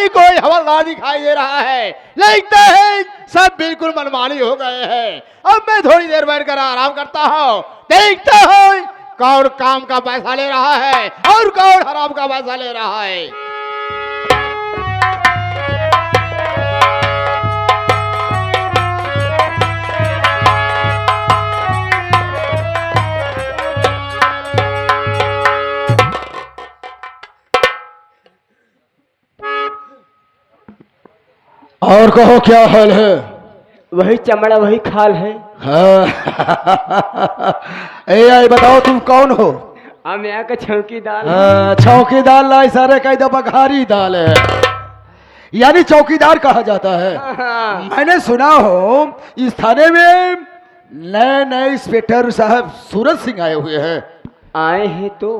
नहीं कोई हवलदार दिखाई दे रहा है। लगता है सब बिल्कुल मनमानी हो गए हैं। अब मैं थोड़ी देर बैठकर आराम करता हूँ, देखता हूँ कौन काम का पैसा ले रहा है और कौन हराम का पैसा ले रहा है। और कहो क्या हाल है? वही चमड़ा वही खाल है। हाँ। आई बताओ तुम कौन हो? हम यहाँ का चौकीदार। चौकीदार लाई सारे कई दफा बघारी दाल है, यानी चौकीदार कहा जाता है। मैंने सुना हो इस थाने में नए नए इंस्पेक्टर साहब सूरज सिंह आए हुए हैं। आए हैं तो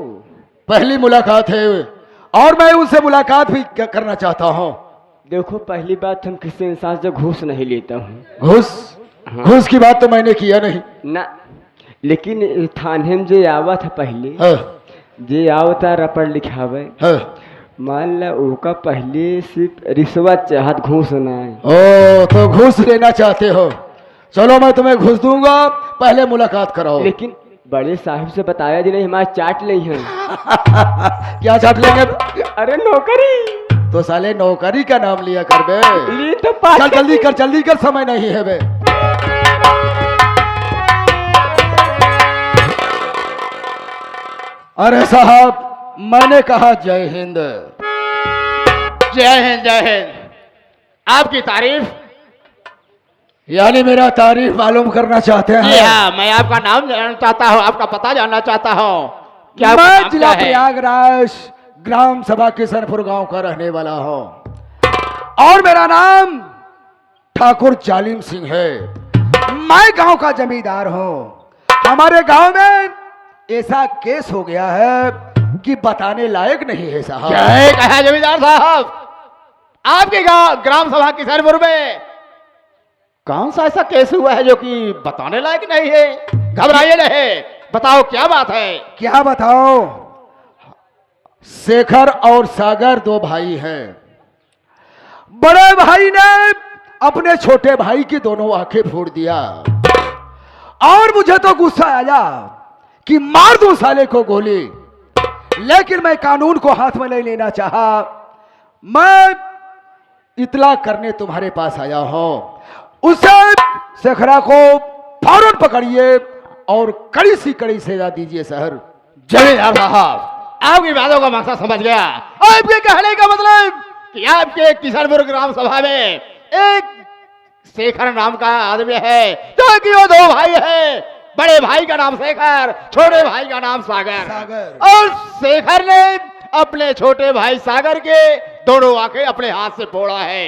पहली मुलाकात है और मैं उनसे मुलाकात भी करना चाहता हूँ। देखो, पहली बात हम किसी इंसान से घूस नहीं लेता हूँ। घूस? हाँ। घूस की बात तो मैंने किया नहीं ना, लेकिन थाने में जो आवा था पहले, हाँ। जे आवता रपड़ लिखावे, हाँ। मान ला उसका पहले सिर्फ रिश्वत चाहत, घूस ना है। ओ तो घूस लेना चाहते हो? चलो मैं तुम्हें घूस दूंगा, पहले मुलाकात कराओ। लेकिन बड़े साहब से बताया जी नहीं, हमारे चाट नहीं है। क्या चाट लेंगे? अरे नौकरी। तो साले नौकरी का नाम लिया कर बे। ली तो चल जल्दी कर, समय नहीं है बे। अरे साहब, मैंने कहा जय हिंद। जय हिंद जय हिंद। आपकी तारीफ? यानी मेरा तारीफ मालूम करना चाहते हैं? हाँ, मैं आपका नाम जानना चाहता हूँ, आपका पता जानना चाहता हूँ। क्या मैं जिला प्रयागराज ग्राम सभा किशनपुर गांव का रहने वाला हूं और मेरा नाम ठाकुर जालिम सिंह है। मैं गांव का जमींदार हूं। हमारे गांव में ऐसा केस हो गया है कि बताने लायक नहीं है साहब। क्या कहा जमींदार साहब? आपके गांव ग्राम सभा किशनपुर में कौन सा ऐसा केस हुआ है जो कि बताने लायक नहीं है? घबराइए नहीं, बताओ क्या बात है। क्या बताओ? शेखर और सागर दो भाई हैं। बड़े भाई ने अपने छोटे भाई की दोनों आंखें फोड़ दिया और मुझे तो गुस्सा आया कि मार दूं साले को गोली, लेकिन मैं कानून को हाथ में नहीं लेना चाहा। मैं इतला करने तुम्हारे पास आया हूं। उसे शेखरा को फौरन पकड़िए और कड़ी सी कड़ी सजा दीजिए सर। जमींदार साहब, आपकी बातों का मकसद समझ गया। आपके कहने का मतलब कि आपके किशनपुर ग्राम सभा में एक शेखर नाम का आदमी है, जो कि वो दो भाई है। बड़े भाई का नाम शेखर, छोटे भाई का नाम सागर। और शेखर ने अपने छोटे भाई सागर के दोनों आंखें अपने हाथ से फोड़ा है।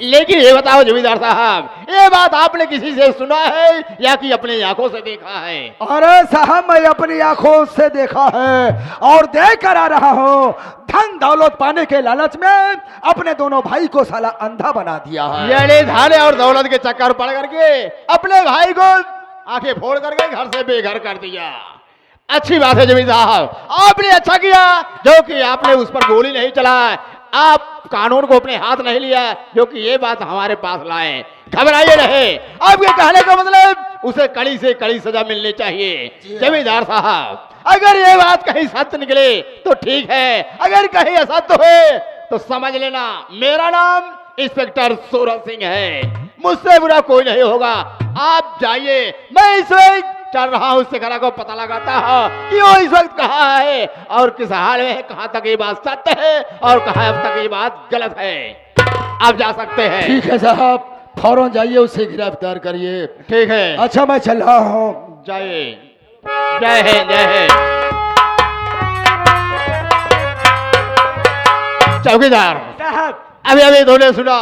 लेकिन ये बताओ जमींदार साहब, ये बात आपने किसी से सुना है या कि अपनी आंखों से देखा है? अरे साहब, मैं अपनी आंखों से देखा है और देख कर आ रहा हूँ। धन दौलत पाने के लालच में अपने दोनों भाई को साला अंधा बना दिया है। यानी धन और दौलत के चक्कर पड़ करके अपने भाई को आंखें फोड़ करके घर से बेघर कर दिया। अच्छी बात है जमींदार साहब, आपने अच्छा किया जो कि आपने उस पर गोली नहीं चलाया। आप कानून को अपने हाथ नहीं लिया, जो कि ये बात हमारे पास लाए। घबराइए रहे, आपके कहने का मतलब उसे कड़ी से कड़ी सजा मिलनी चाहिए। जमींदार साहब, अगर ये बात कहीं सत्य निकले तो ठीक है, अगर कहीं असत्य हो तो समझ लेना मेरा नाम इंस्पेक्टर सूरज सिंह है। मुझसे बुरा कोई नहीं होगा। आप जाइए, मैं इस वक्त चल रहा हूँ, शेखरा को पता लगाता हूँ कि वो इस वक्त कहाँ है और किस हाल में है, कहाँ तक ये बात सत्य है और कहाँ अब तक ये बात गलत है। आप जा सकते हैं। ठीक है साहब, फौरन जाइए, उसे गिरफ्तार करिए। ठीक है, अच्छा मैं चल रहा हूँ। जाइए। जय हिंद जय हिंद। चौकीदार साहब, अभी अभी इन्होंने सुना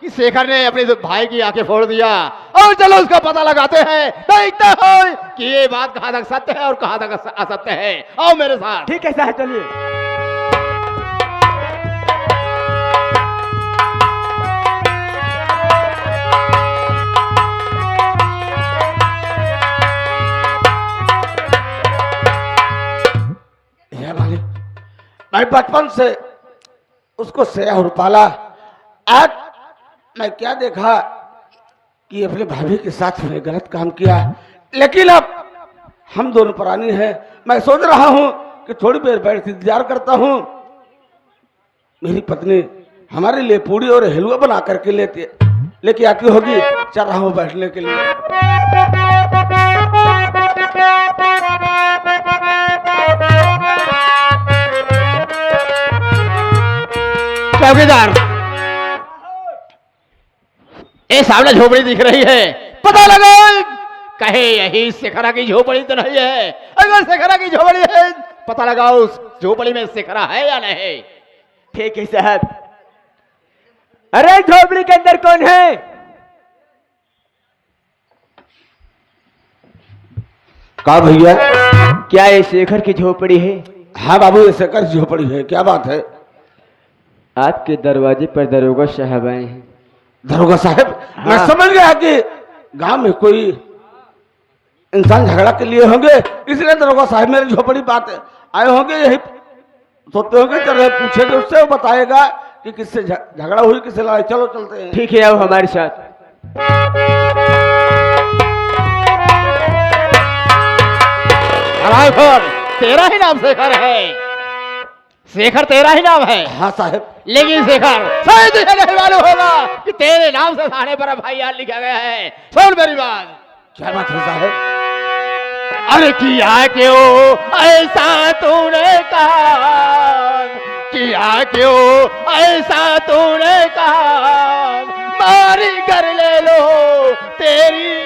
कि शेखर ने अपने भाई की आंखें फोड़ दिया, और चलो उसका पता लगाते हैं, देखते हैं कि ये बात कहाँ तक सत्य है और कहाँ तक असत्य है। आओ मेरे साथ। ठीक है साहब, चलिए। मैं बचपन से उसको सया और पाला। आज मैं क्या देखा कि अपने भाभी के साथ मैंने गलत काम किया, लेकिन अब हम दोनों प्राणी हैं। मैं सोच रहा हूं कि थोड़ी देर बैठ के इंतजार करता हूं, मेरी पत्नी हमारे लिए पूड़ी और हलवा बना करके लेके आती होगी। चल रहा हूं बैठने के लिए। चौकीदार, ये सामने झोपड़ी दिख रही है, पता लगा कहे यही शिखरा की झोपड़ी तो नहीं है। अगर शिखरा की झोपड़ी है, पता लगाओ उस झोपड़ी में शिखरा है या नहीं। ठीक है साहब। अरे झोपड़ी के अंदर कौन है? कहा भैया? क्या ये शेखर की झोपड़ी है? हाँ बाबू, ये शेखर की झोपड़ी है। क्या बात है? आपके दरवाजे पर दरोगा साहब आए हैं। दरोगा साहब? हाँ। मैं समझ गया कि गांव में कोई इंसान झगड़ा के लिए होंगे, इसलिए दरोगा साहब मेरी झोपड़ी बात आए होंगे। यही सोचते होंगे, चल पूछेंगे उससे, वो बताएगा कि किससे झगड़ा हुई, किससे लड़ाई। चलो चलते हैं। ठीक है, आओ हमारे साथ। तेरा ही नाम शेखर है? शेखर तेरा ही नाम है? हाँ साहब। लेकिन शेखर शायद तुझे नहीं मालूम होगा कि तेरे नाम से थाने पर FIR लिखा गया है। सुन मेरी बात। क्या बात है साहब? अरे किया क्यों ऐसा तूने कहा, किया क्यों ऐसा तूने कहा, मारी कर ले लो तेरी।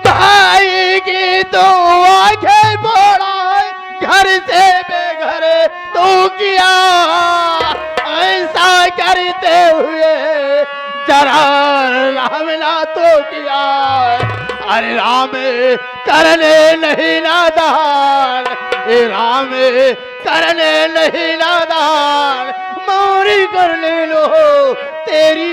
भाई की तो आंखें बोला घर से बेघर तू किया, ऐसा करते हुए जरा रामला तो किया। अरे राम करने नहीं नादान, राम करने नहीं नादान, मोरी कर ले लो तेरी।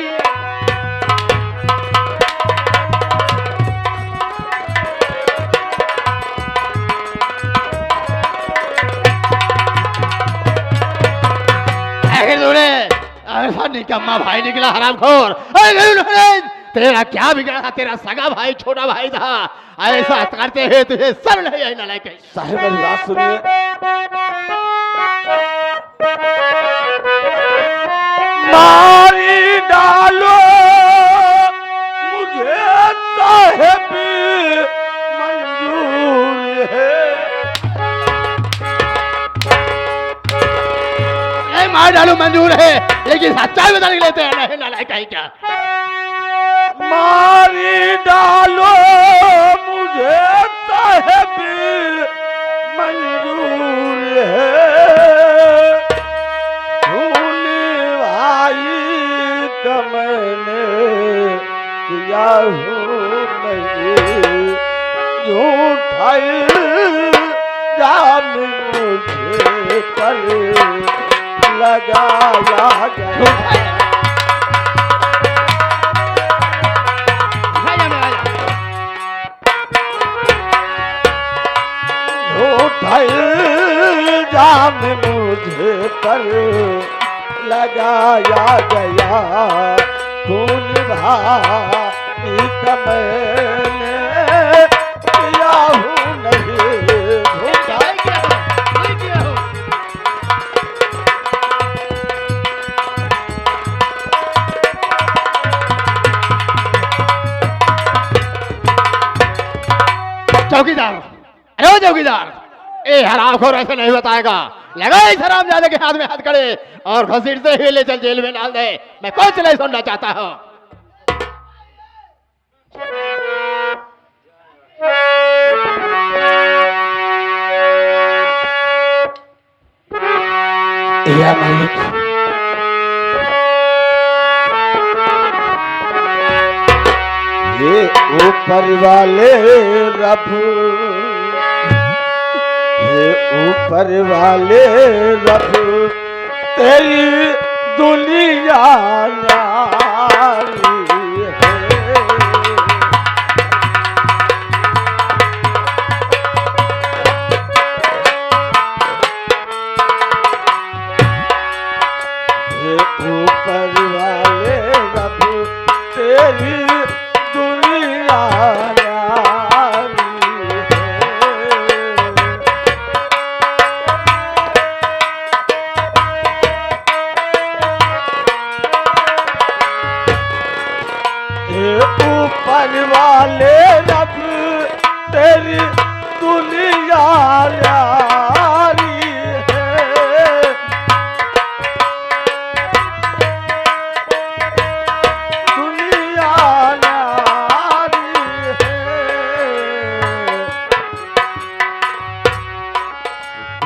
ऐसा निकम्मा भाई निकला हरामखोर। तेरा क्या बिगड़ा था? तेरा सगा भाई छोटा भाई था। ऐसा करते हुए तुझे सब नहीं आई नालायक। साहब मेरी बात सुनिए। मारी डालो मुझे साहब मंजूर है। मार डालो मंजूर है, लेकिन सच्चाई बताने लेते हैं नहीं नालायक है क्या? मारी डालो मुझे साहब मंजूर है। खून भाई का मैंने किया हूँ नहीं, झूठा इल्जाम मुझे पर लगाया गया। झूठा इल्जाम मुझे पर लगाया गया। खून भाई का मैंने किया हूँ नहीं, झूठा चौकीदार। अरे ओ चौकीदार, ए हरामखोर ऐसे नहीं बताएगा। लगा इस हरामजादे के हाथ में हाथ करे और घसीटते हुए ले चल जेल में डाल दे। मैं कुछ नहीं सुनना चाहता हूँ। या मालिक, ये ऊपर वाले रब, ये ऊपर वाले रब तेरी दुनिया नारी ही दुनिया न्यारी है। ऊपर वाले रब तेरी दुनिया न्यारी है। दुनिया न्यारी है।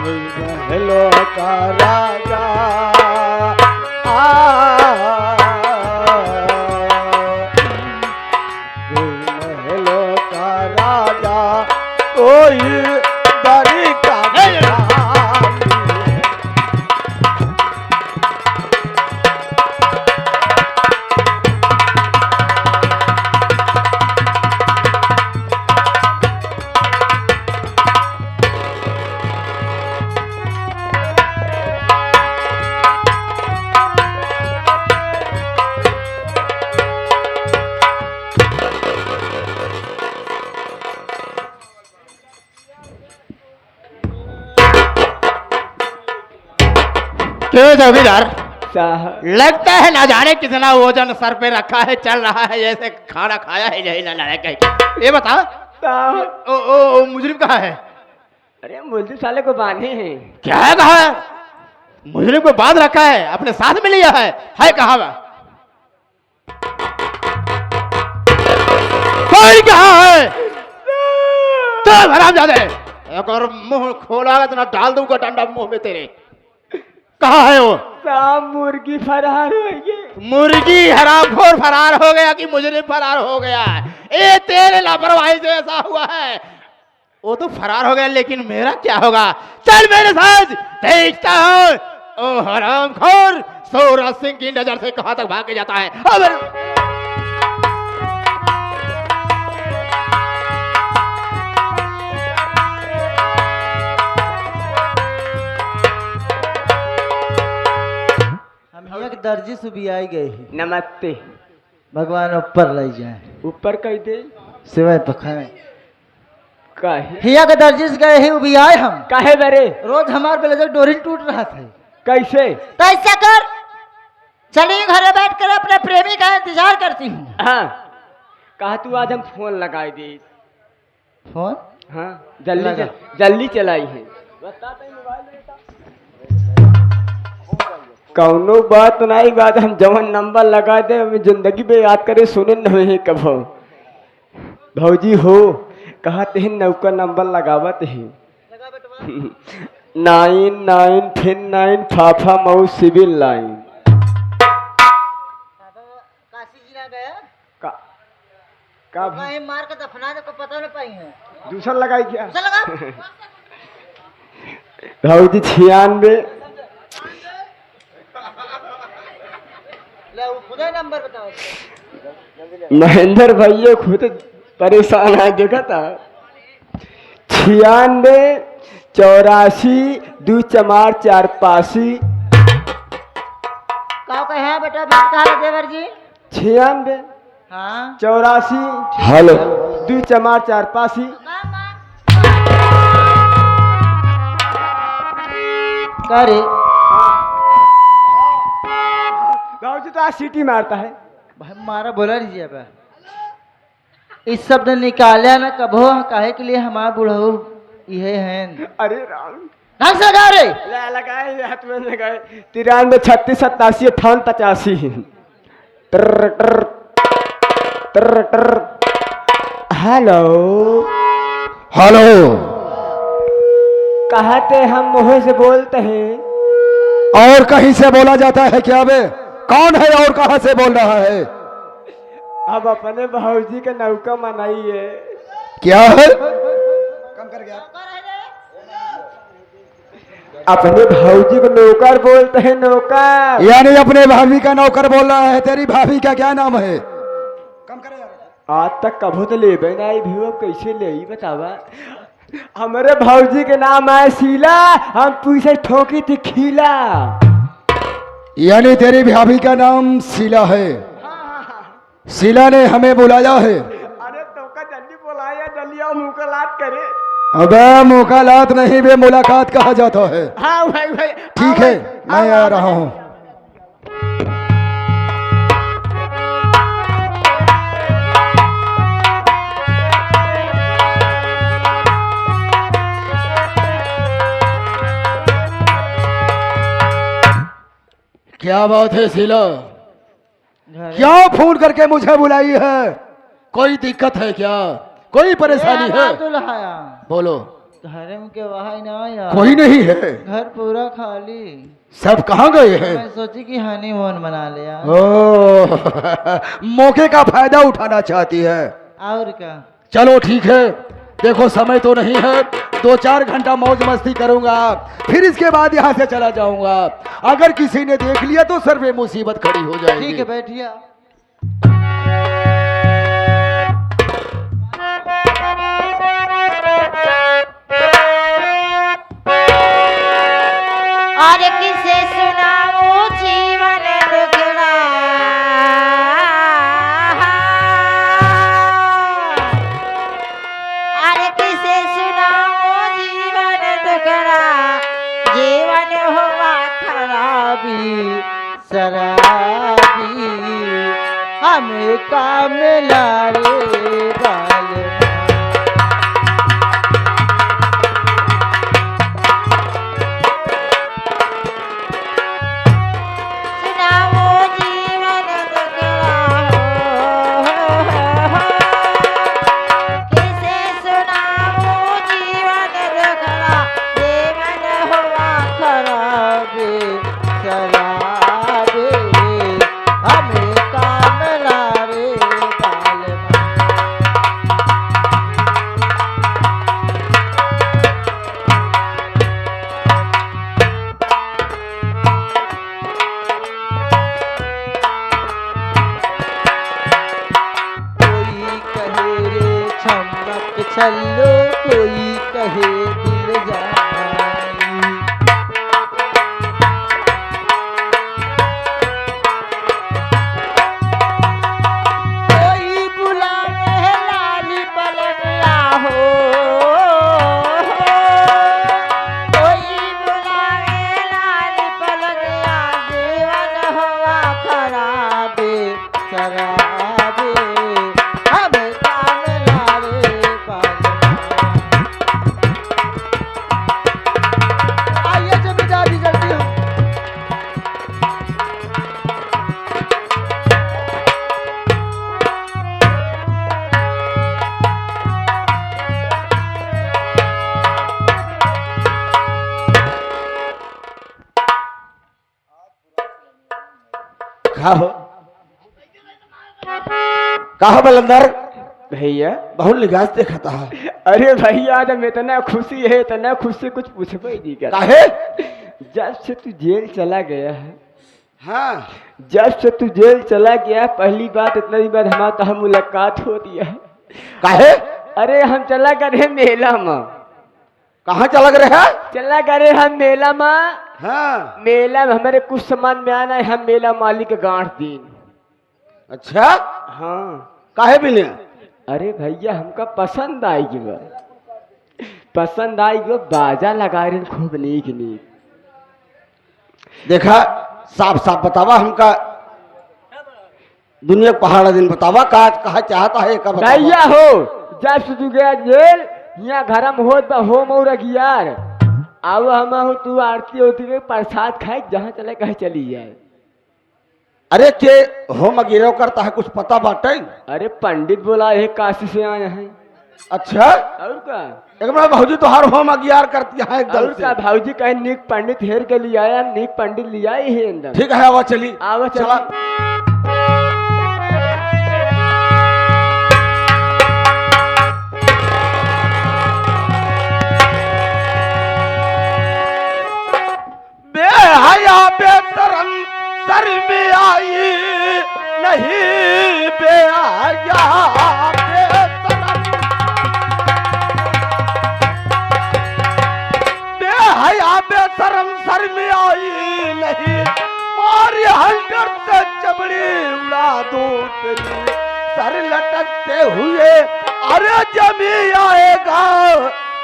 महलों का राजा महलों का राजा कोई दरी का क्यों जमींदार, साहब लगता है ना जाने कितना वजन सर पे रखा है, चल रहा है जैसे खाना खाया है यही ना लायक है। ये बता, साहब ओ मुजरिम कहाँ है? अरे मुझे साले को बांधे हैं। क्या है कहा है? मुजरिम को बांध रखा है, अपने साथ में लिया है कहाँ वह? कोई कहाँ है? चल हरामजादे, एक और मुंह खोला तो ना डाल दूंगा डंडा मुंह में तेरे। कहाँ है वो? साहब मुर्गी फरार हो गई। मुर्गी हरामखोर फरार हो गया कि मुजरिम फरार हो गया? ये तेरे लापरवाही से ऐसा हुआ है। वो तो फरार हो गया, लेकिन मेरा क्या होगा? चल मेरे साथ, देखता हूँ ओ हरामखोर सूरज सिंह की नजर से कहां तक भाग के जाता है। अब हम एक दर्जी से भी आई गए ही। नमस्ते। भगवान ऊपर ले जाए, ऊपर कह दे। सिवाय पखाए काहे हिया के दर्जी से गए ही भी आए हम। काहे बरे? रोज हमार ब्लेजर डोरी टूट रहा था। कैसे? तो ऐसा कर, चलिए घर बैठ कर अपने प्रेमी का इंतजार करती हूँ। हाँ, कहा तू आज हम फोन लगाए दे। फोन हाँ जल्दी लगा। जल्दी चलाई है। कौनो बात नहीं, बात हम जवन नंबर लगा दे हमें जिंदगी में याद करे सुने नहीं कभो। भौजी हो कहते हैं नौका नंबर लगावत है 99 फिर 9 फाफा मऊ सिविल लाइन। काशी जी ना गया का का भाई कहीं मार के दफना दे को पता नहीं पाई है। दूसरा लगाई क्या? चल लगा भौजी 96। ले वो खुद ही नंबर बताओ। महेंद्र भैया खुद परेशान है, देखा था। 96 84 2 4 4 85। कहो कहे हैं बेटा बात कहा देवर जी? 96 हाँ 84 हेलो 2 4 4 85। करे भौजी तो आज सीटी मारता है। भाई मारा बोला लीजिए अब इस शब्द निकालिया ना कभो काहे के लिए हमारा बुढ़ऊ ये हैं। अरे राम ढंग से लगा रे। लगाए हाथ में लगाए 93 36 87 58 85। टर टर टर टर। हेलो हेलो, कहते हम मुँह से बोलते हैं। और कहीं से बोला जाता है क्या बे? कौन है और कहां से बोल रहा है? अब अपने भौजी का नौका मनाइए। क्या है? अपने भौजी को नौकर बोलते हैं, नौकर। यानी अपने भाभी का नौकर बोल रहा है। तेरी भाभी का क्या नाम है? आज तक कभो तो ले नहीं भी, अब कैसे ले बतावा। हमारे भौजी के नाम है शीला, हम पूछे ठोकी थी खीला। यानी तेरी भाभी का नाम शीला है। शीला ने हमें बुलाया है। अरे तो का जल्दी बुलाया, जल्दी आओ, मुलाकात करे। अबे मुलाकात नहीं बे, मुलाकात कहा जाता है। हाँ भाई भाई, ठीक है, मैं आ रहा हूँ। क्या बात है शीला, घर क्या फोन करके मुझे बुलाई है? कोई दिक्कत है क्या? कोई परेशानी है? दुल्हाया बोलो। घर में के वहाँ ना यार, कोई नहीं है, घर पूरा खाली। सब कहाँ गए हैं? मैं सोची कि हनीमून मना लिया। ओ मौके का फायदा उठाना चाहती है। और क्या? चलो ठीक है, देखो समय तो नहीं है, 2-4 घंटा मौज मस्ती करूंगा, फिर इसके बाद यहाँ से चला जाऊंगा। अगर किसी ने देख लिया तो सर पे मुसीबत खड़ी हो जाएगी। ठीक है, बैठिए। और किसे सुनाऊं जीवन दुखड़ा, और किसे सुनाऊं जीवन दुखड़ा, जीवन हुआ खराबी शराबी, हमें काम लारे बाल। सुनाऊं जीवन दुखड़ा, किसे सुनाऊं जीवन दुखड़ा, जीवन हुआ खराबी शराबी, हमें काम लारे बाल। कोई कहे रे छमक छल्लो, कोई कहे दिल जाई। कोई बुलावे लाली पलनिया हो, कोई बुलावे लाल पलंगिया, जीवन हुआ खराबे शराबे, हमें काम लारे बाल। आइए जमींदार जी, जल्दी हो। कहा बलंदर, भैया। बहुत लिगाज देखता है। अरे भैया, आज हम इतना खुशी है, इतना खुशी कुछ पूछबे नहीं कर। काहे? जब से तू जेल चला गया है, हाँ, जब से तू जेल चला गया, पहली बात इतना ही बात हमारा कहा मुलाकात हो दिया है। काहे? अरे हम चला करे मेला में, कहाँ चला रहे? चला करे हम मेला में। हाँ, मेला में हमारे कुछ सामान में आना है, हम मेला मालिक गांठ दिन। अच्छा, हाँ। काहे बिने? अरे भैया, हमका पसंद आई गो, पसंद आई गो, बाजा लगा रहे खूब नीक नीक। देखा, साफ साफ बतावा हमका, दुनिया पहाड़ा दिन बतावा, कहा चाहता है कब भैया हो, जब से तू गया जेल, यहाँ घर में होत बा हो मौरा गियार, अब हम हो तू आरती होती है, प्रसाद खाए, जहाँ चले कहे चली जाए। अरे के होम गिरव करता है, कुछ पता बाटे? अरे पंडित बोला है, काशी से आए हैं। अच्छा, और का? एक बार भाजी तो हर होम अगियार करती है एकदम और से। का भाऊजी कहे नीक पंडित हेर के लिए आया, नीक पंडित ले आए है अंदर। ठीक है, आवा चली, आवा चला। बेहया बेशरम सर में आई नहीं, बेहया बेशरम, बेहया बेशरम सर में आई नहीं, मारी हंटर से चबड़ी दूं तेरी सर लटकते हुए अरे जमी आएगा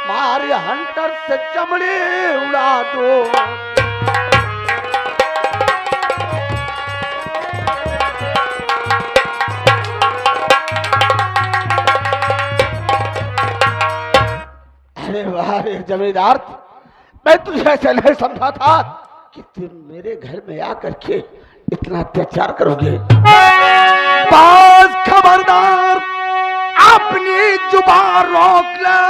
मारे हंटर से चमड़ी उड़ा दो। अरे वाह रे जमींदार, मैं तुझे ऐसे नहीं समझा था कि तुम मेरे घर में आकर के इतना अत्याचार करोगे। बाज खबरदार, अपनी जुबान रोक ले,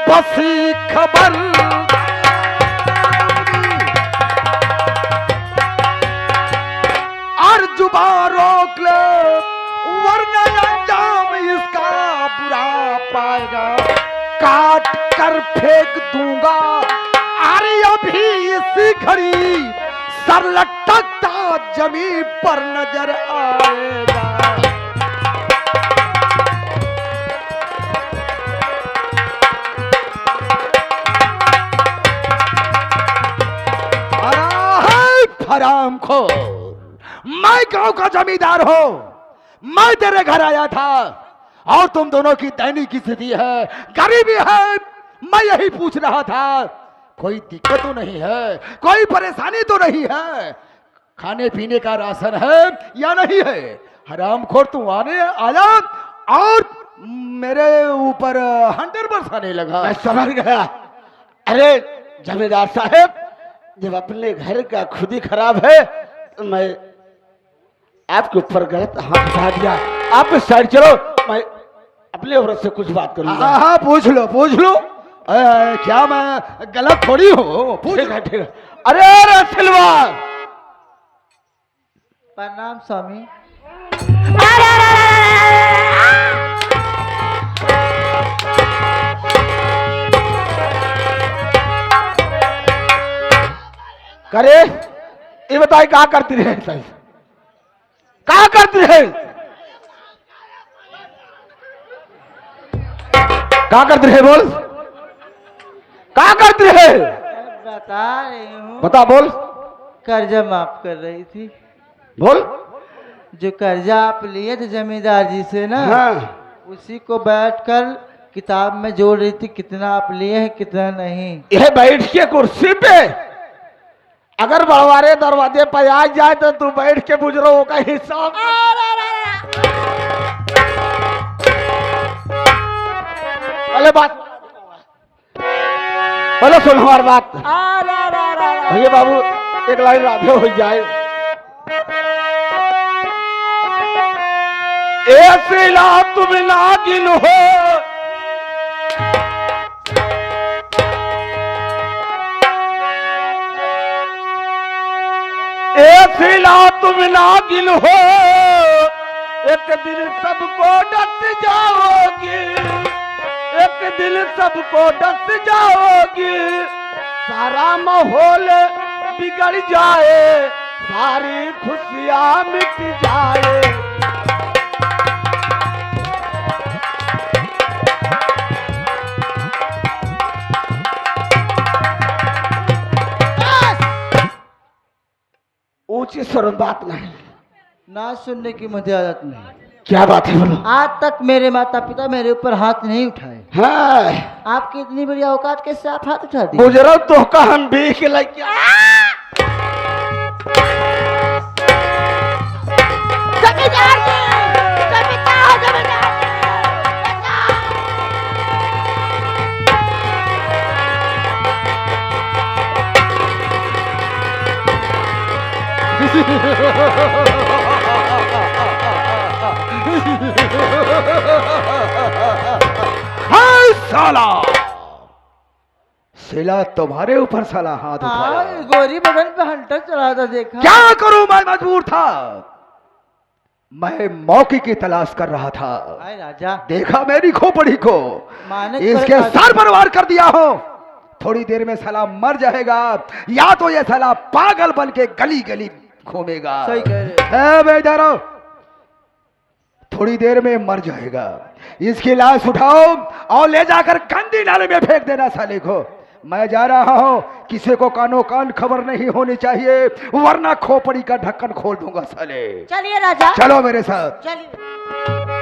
बसी खबर और जुबान रोक ले, वरना अंजाम इसका बुरा पाएगा। काट कर फेंक दूंगा अरे अभी इसी घड़ी सर लटकता जमीन पर नजर आएगा। हरामखोर, मैं गांव का जमींदार हूं, मैं तेरे घर आया था और तुम दोनों की दैनिक स्थिति है, गरीबी है। मैं यही पूछ रहा था, कोई दिक्कत तो नहीं है, कोई परेशानी तो नहीं है, खाने पीने का राशन है या नहीं है? हरामखोर तू आने आया और मेरे ऊपर हंटर बरसाने लगा। मैं समझ गया। अरे जमींदार साहब, जब अपने घर का खुद ही खराब है तो मैं आपके ऊपर गलत हाथ उठा दिया। आप साइड चलो, मैं अपने औरत से कुछ बात करूंगा। हाँ पूछ लो पूछ लो। क्या मैं गलत थोड़ी हूँ? ठीक है ठीक है। अरे सिलवार, प्रणाम स्वामी। करे ये बताए कहा करती रहे, कहा करती रहे, कहा करती रहे? बोल, कहा करती रहे? बता रही हूँ, बता, बोल कर्जा माफ कर रही थी। बोल। जो कर्जा आप लिए थे जमींदार जी से ना, हाँ, उसी को बैठकर किताब में जोड़ रही थी, कितना आप लिए हैं कितना नहीं। यह बैठ के कुर्सी पे अगर बड़वारे दरवाजे पर आ जाए तो तू बैठ के बुजुर्गों का हिसाब। पहले बात, पहले सुन हमारी बात। भैया बाबू एक लाइन राधे हो जाए। ऐसे ला तुम नागिन हो, ऐसे ला तुम नागिन हो, एक दिन सबको डस जाओगी, एक दिन सबको डस जाओगी, सारा माहौल बिगड़ जाए, सारी खुशियां मिट जाए। ऊंची स्वर में बात नहीं, ना सुनने की मुझे आदत नहीं। क्या बात है बोलो? आज तक मेरे माता पिता मेरे ऊपर हाथ नहीं उठाए। हाँ, आपकी इतनी बड़ी औकात कैसे आप हाथ उठा दी? गुजरो तो का हम भी के लग गया। जमींदार जी, जमींदार, जमींदार जी, हाय साला, सिला तुम्हारे ऊपर साला हाथ उठाया। हाँ, गोरी बदन पे हंटर चला था, देखा? क्या करूं, मैं मजबूर था, मैं मौके की तलाश कर रहा था। हाय राजा, देखा मेरी खोपड़ी को, माने इसके सर पर वार कर दिया हो। थोड़ी देर में साला मर जाएगा, या तो ये साला पागल बन के गली गली घूमेगा। सही कह रहे है बेचारो, थोड़ी देर में मर जाएगा। इसकी लाश उठाओ और ले जाकर गंदी नाले में फेंक देना साले को। मैं जा रहा हूँ, किसी को कानो कान खबर नहीं होनी चाहिए, वरना खोपड़ी का ढक्कन खोल दूंगा साले। चलिए राजा, चलो मेरे साथ। चलिए।